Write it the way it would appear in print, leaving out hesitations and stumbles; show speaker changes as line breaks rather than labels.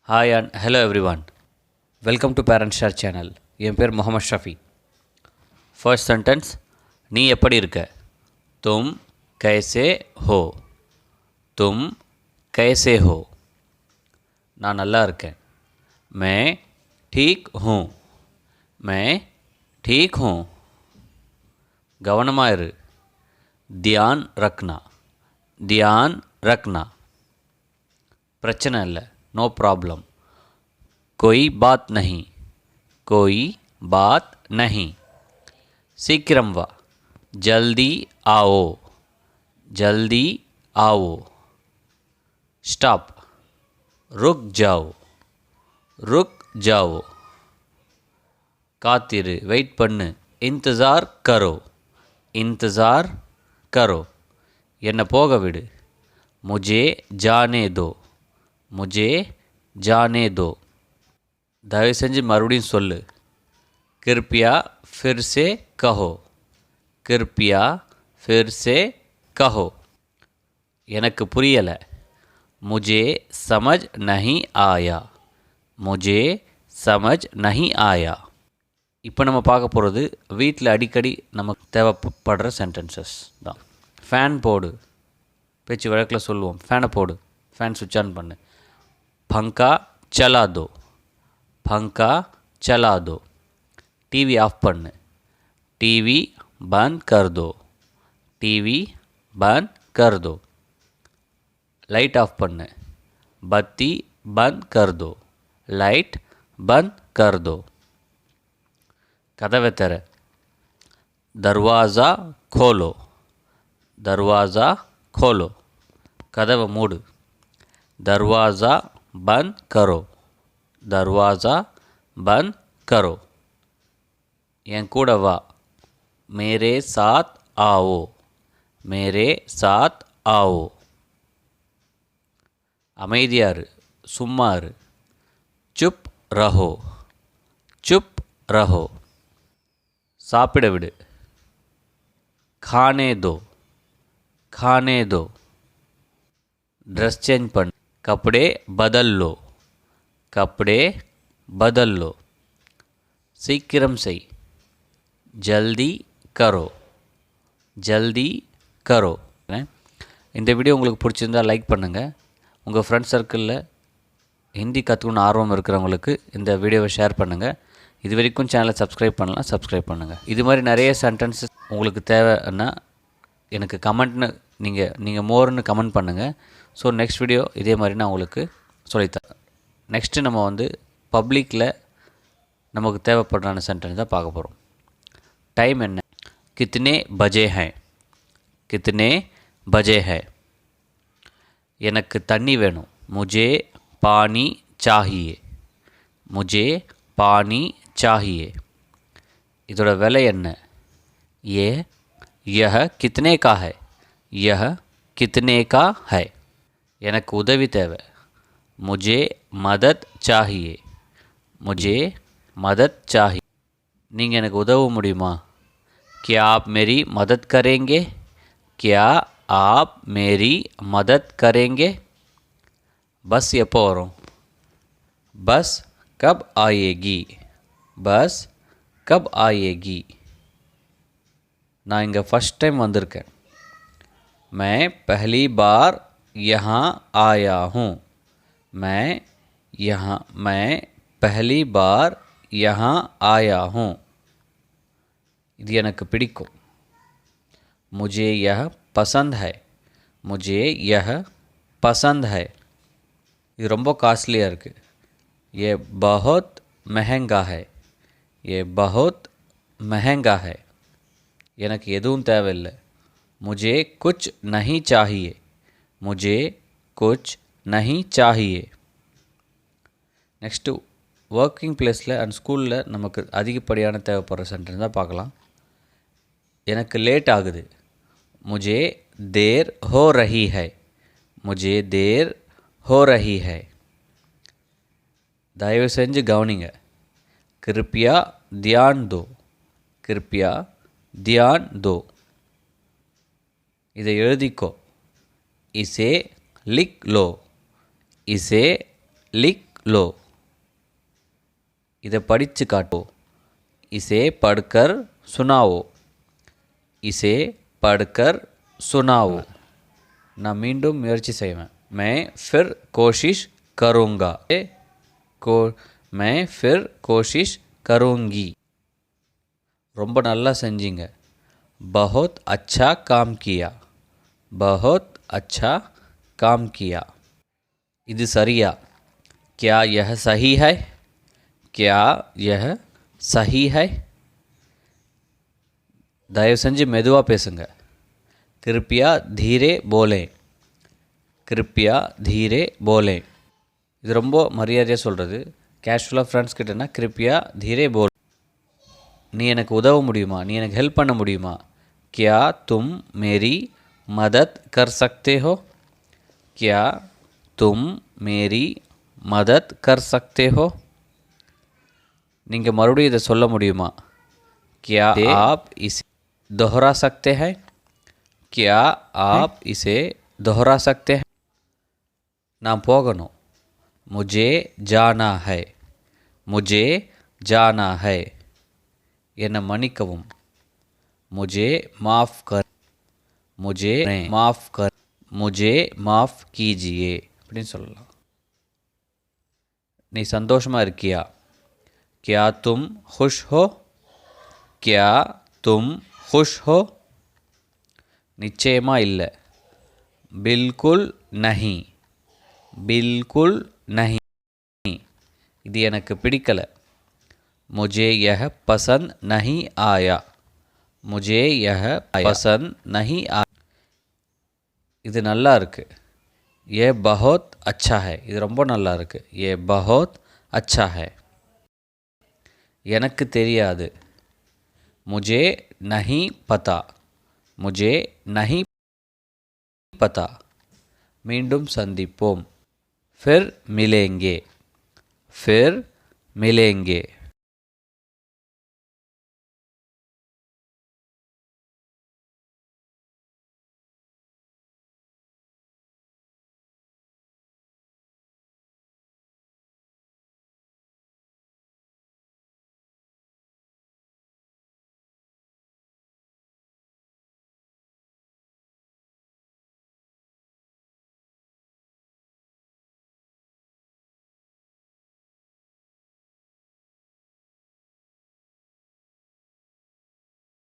Hi and hello everyone. Welcome to Parent Share channel. என் பேர் Mohammed Shafi. First sentence, நீ எப்படி இருக்க? தும் கைசே ஹோ? தும் கைசே ஹோ? நான் நல்லா இருக்கேன். மே டீக் ஹூ? மே டீக் ஹூ? கவனமாக இரு. தியான் ரக்னா? தியான் ரக்னா? பிரச்சனை இல்லை, நோ ப்ராப்ளம். कोई बात नहीं, कोई बात नहीं. सीक्रम वा, जल्दी आओ, जल्दी आओ. स्टॉप, रुक जाओ, रुक जाओ. कातिरु, वेट पन्नु, इंतज़ार करो, इंतज़ार करो. என்ன போக விடு. मुझे जाने दो, मुझे जाने दो. தயவு செஞ்சு மறுபடியும் சொல்லு. கிருப்பியா ஃபிர் சே கஹோ, கிருப்பியா ஃபிர் சே கஹோ. எனக்கு புரியலை. முஜே சமஜ் நஹி ஆயா, முஜே சமஜ் நஹி ஆயா. இப்போ நம்ம பார்க்க போகிறது வீட்டில் அடிக்கடி நமக்கு தேவைப்படுற சென்டென்சஸ் தான். ஃபேன் போடு, பேச்சு வழக்கில் சொல்லுவோம். ஃபேனை போடு, ஃபேன் சுவிட்ச் ஆன் பண்ணு. பங்கா சலா தோ, पंखा चला दो. टीवी ऑफ पन्नु, टीवी बंद कर दो, टीवी बंद कर दो. लाइट ऑफ पन्नु, बत्ती बंद कर दो, लाइट बंद कर दो. कदवे तेरे, दरवाज़ा खोलो, दरवाज़ा खोलो. कदवे मूडु, दरवाज़ा बंद करो, दरवाज़ा बंद करो. என் கூட வா. मेरे साथ आओ, मेरे साथ आओ. அமைதியா இரு, சும்மா இரு. चुप रहो, चुप रहो. சாப்பிட விடு. खाने दो, खाने दो. ड्रेस चेंज பண்ணு. कपड़े बदल लो, कपड़े बदल लो. சீக்கிரம் செய். ஜல்தி கரோ, ஜல்தி கரோ. இந்த வீடியோ உங்களுக்கு பிடிச்சிருந்தால் லைக் பண்ணுங்கள். உங்கள் ஃப்ரெண்ட்ஸ் சர்க்கிளில் ஹிந்தி கற்றுக்கணுன்னு ஆர்வம் இருக்கிறவங்களுக்கு இந்த வீடியோவை ஷேர் பண்ணுங்கள். இது வரைக்கும் சேனலை சப்ஸ்கிரைப் பண்ணலாம், சப்ஸ்கிரைப் பண்ணுங்கள். இது மாதிரி நிறைய சென்டென்சஸ் உங்களுக்கு தேவைன்னா எனக்கு கமெண்ட்னு நீங்கள் மோர்னு கமெண்ட் பண்ணுங்கள். ஸோ நெக்ஸ்ட் வீடியோ இதே மாதிரி நான் உங்களுக்கு சொல்லித்தரேன். நெக்ஸ்ட்டு நம்ம பப்ளிக்கில் நமக்கு தேவைப்படுறான சென்டென்ஸ் தான் பார்க்க போகிறோம். டைம் என்ன? கித்தனே பஜே ஹை, கித்தனே பஜே ஹை. எனக்கு தண்ணி வேணும். முஜே பானி சாஹியே, முஜே பானி சாஹியே. இதோட விலை என்ன? ये यह कितने का है, यह कितने का है. எனக்கு உதவி தேவை. मुझे मदद चाहिए, मुझे मदद चाहिए. நீங்கள் எனக்கு உதவ முடியுமா? क्या आप मेरी मदद करेंगे, क्या आप मेरी मदद करेंगे. बस எப்போ வரும்? बस कब आएगी, बस कब आएगी. நான் இங்கே ஃபஸ்ட் டைம் வந்திருக்கேன். मैं पहली बार यहाँ आया हूँ, मैं पहली बार यहाँ आया हूँ. இது எனக்கு பிடிக்கும். मुझे यह पसंद है, मुझे यह पसंद है. இது ரொம்ப காஸ்ட்லியாக இருக்குது. ये बहुत महंगा है, ये बहुत महंगा है. எனக்கு எதுவும் தேவையில்லை. मुझे कुछ नहीं चाहिए, मुझे कुछ नहीं चाहिए. நெக்ஸ்ட்டு ஒர்க்கிங் பிளேஸில் அண்ட் ஸ்கூலில் நமக்கு அதிகப்படியான தேவைப்படுற சென்டென்ஸ் தான் பார்க்கலாம். எனக்கு லேட் ஆகுது. मुझे देर हो रही है, मुझे देर हो रही है. தயவு செஞ்சு கவனிங்க. கிருப்பியா தியான் தோ, கிருப்பியா தியான் தோ. இதை எழுதிக்கோ. இசே லிக் லோ, இசே லிக் लो इसे படிச்சு காட்டோ इसे पढ़कर सुनाओ इसे पढ़कर सुनाओ நான் மீண்டும் முயற்சி செய்வேன் मैं फिर कोशिश करूँगा मैं फिर कोशिश करूँगी ரொம்ப நல்லா செஞ்சீங்க बहुत अच्छा काम किया बहुत अच्छा काम किया இது சரியா क्या यह सही है क्या यह सही है தயவு செஞ்சு மெதுவாக பேசுங்க கிருப்பியா தீரே போலே கிருப்பியா தீரே போலே இது ரொம்ப மரியாதையாக சொல்கிறது கேஷுவலாக ஃப்ரெண்ட்ஸ் கிட்டனா கிருப்பியா தீரே போல் நீ எனக்கு உதவ முடியுமா நீ எனக்கு ஹெல்ப் பண்ண முடியுமா क्या तुम मेरी मदद कर सकते हो क्या तुम मेरी मदद कर सकते हो நீங்கள் மறுபடியும் இதை சொல்ல முடியுமா क्या आप इसे दोहरा सकते हैं क्या आप इसे दोहरा सकते हैं நான் போகணும் मुझे जाना है मुझे जाना है என்னை மன்னிக்கவும் मुझे माफ़ कर मुझे माफ़ कर मुझे माफ़ कीजिए அப்படின்னு சொல்லலாம் நீ சந்தோஷமாக இருக்கியா क्या तुम खुश हो क्या तुम खुश हो நிச்சயமாக இல்லை बिल्कुल नहीं बिल्कुल नहीं இது எனக்கு பிடிக்கலை मुझे यह पसंद नहीं आया मुझे यह पसंद नहीं आया இது நல்லா இருக்கு ये बहुत अच्छा है இது ரொம்ப நல்லா இருக்கு ये बहुत अच्छा है எனக்கு தெரியாது मुझे नहीं पता मुझे नहीं पता மீண்டும் சந்திப்போம் फिर मिलेंगे फिर मिलेंगे